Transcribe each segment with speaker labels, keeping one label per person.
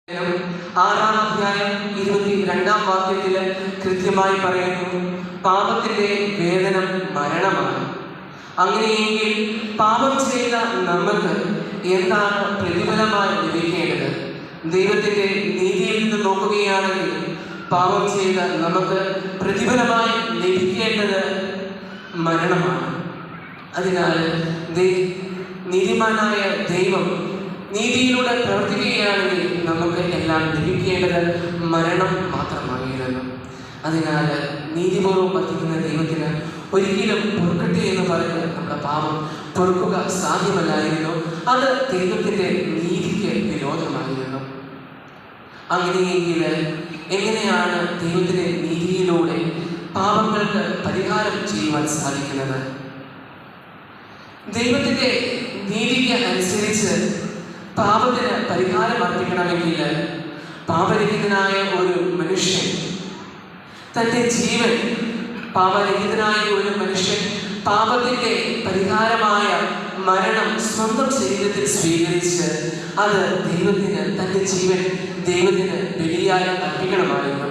Speaker 1: 6-ാം അധ്യായം 22-ാം വാക്യത്തിൽ കൃത്യമായി പറയുന്നു, പാപത്തിന്റെ വേതനം മരണമാണ്. അങ്ങനെയെങ്കിൽ പാപം ചെയ്ത നമുക്ക് എന്താണ് പ്രതിഫലമായി ലഭിക്കേണ്ടത്? ദൈവത്തിന്റെ നീതിയിൽ നിന്ന് നോക്കുകയാണെങ്കിൽ പാപം ചെയ്ത നമുക്ക് പ്രതിഫലമായി ലഭിക്കേണ്ടത് മരണമാണ്. അതിനാൽ നീതിമാനായ ദൈവം നീതിയിലൂടെ പ്രവർത്തിക്കുകയാണെങ്കിൽ നമുക്ക് എല്ലാം ലഭിക്കേണ്ടത് മരണം മാത്രമായിരുന്നു. അതിനാൽ നീതിപൂർവ്വം വർത്തിക്കുന്ന ദൈവത്തിന് ഒരിക്കലും പൊറുക്കട്ടെ എന്ന് പറഞ്ഞ് നമ്മുടെ പാപം പൊറുക്കുക സാധ്യമല്ലായിരുന്നു. അത് ദൈവത്തിന്റെ നീതിക്ക് വിരോധമായിരുന്നു. അങ്ങനെയെങ്കിൽ എങ്ങനെയാണ് ദൈവത്തിന്റെ നീതിയിലൂടെ പാപങ്ങൾക്ക് പരിഹാരം ചെയ്യുവാൻ സാധിക്കുന്നത്? ദൈവത്തിന്റെ നീതിക്ക് അനുസരിച്ച് പാപത്തിന് പരിഹാരം അർപ്പിക്കണമെങ്കിൽ പാപരഹിതനായ ഒരു മനുഷ്യൻ തൻ്റെ ജീവൻ പാപരഹിതനായ ഒരു മനുഷ്യൻ പാപത്തിന്റെ പരിഹാരമായ മരണം സ്വന്തം ശരീരത്തിൽ സ്വീകരിച്ച് അത് ദൈവത്തിന് തൻ്റെ ജീവൻ ദൈവത്തിന് ബലിയായി അർപ്പിക്കണമായിരുന്നു.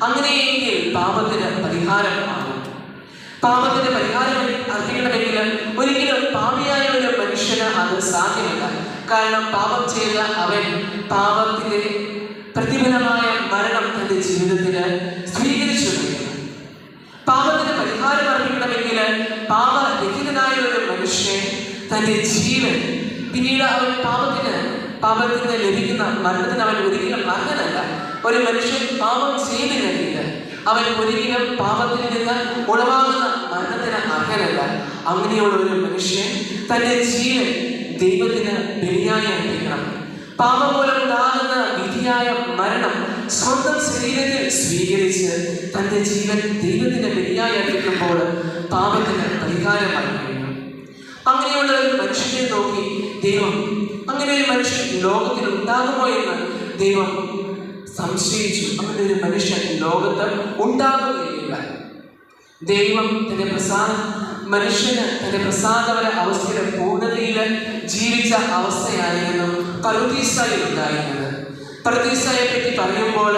Speaker 1: അങ്ങനെയെങ്കിൽ പാപത്തിന് പരിഹാരമാകും. പാപത്തിന് പരിഹാരം അർപ്പിക്കണമെങ്കിൽ ഒരിക്കലും പാപിയായ ഒരു മനുഷ്യന് അത് സാധ്യമല്ല. കാരണം പാപം ചെയ്ത അവൻ പാപത്തിന്റെ പ്രതിഫലമായ മരണം തന്റെ ജീവിതത്തിന് സ്വീകരിച്ചു. പാപത്തിന് പരിഹാരം അർപ്പിക്കണമെങ്കിൽ പാപരഹിതനായ ഒരു മനുഷ്യൻ തന്റെ ജീവൻ പിന്നീട് അവൻ പാപത്തിന് ലഭിക്കുന്ന മരണത്തിന് അവൻ ഒരിക്കലും അർഹനല്ല. ഒരു മനുഷ്യൻ പാപം ചെയ്തില്ലെങ്കിൽ അവൻ ഒരിക്കലും പാപത്തിൽ നിന്ന് ഉളവാകുന്ന മരണത്തിന് അർഹനല്ല. അങ്ങനെയുള്ള ഒരു മനുഷ്യൻ തന്റെ ജീവൻ ദൈവത്തിന് ബലിയായി അർപ്പിക്കണം. പാപം മൂലം ഉണ്ടാകുന്ന വിധിയായ മരണം സ്വന്തം ശരീരത്തിൽ സ്വീകരിച്ച് തന്റെ ജീവൻ ദൈവത്തിന് ബലിയായി അർപ്പിക്കുമ്പോൾ പാപത്തിന് പരിഹാരമായി കഴിയും. അങ്ങനെയുള്ള ഒരു മനുഷ്യനെ നോക്കി ദൈവം അങ്ങനെ ഒരു മനുഷ്യൻ ലോകത്തിൽ ഉണ്ടാകുമോ എന്ന് ദൈവം സംശയിച്ചു. അങ്ങനെ ഒരു മനുഷ്യൻ ലോകത്ത് ഉണ്ടാകുകയില്ല. ദൈവം മനുഷ്യന് തന്റെ പ്രസാദപര അവസ്ഥയുടെ പൂർണ്ണതയിൽ ജീവിച്ച അവസ്ഥയായിരുന്നു പറുദീസായിൽ ഉണ്ടായിരുന്നത്. പറുദീസായെ പറ്റി പറയുമ്പോൾ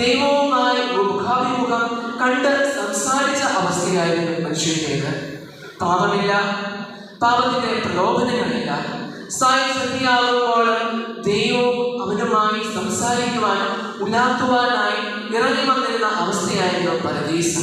Speaker 1: ദൈവവുമായി മുഖാഭിമുഖം കണ്ട് സംസാരിച്ച അവസ്ഥയായിരുന്നു മനുഷ്യൻ്റേത്. പാപമില്ല, പാപത്തിന്റെ പ്രലോഭനങ്ങളില്ല. സന്ധ്യയാകുമ്പോൾ ദൈവവും അവനുമായി സംസാരിക്കുവാൻ ഉലാത്തുവാനായി ഇറങ്ങി വന്നിരുന്ന അവസ്ഥയായിരുന്നു പറുദീസ.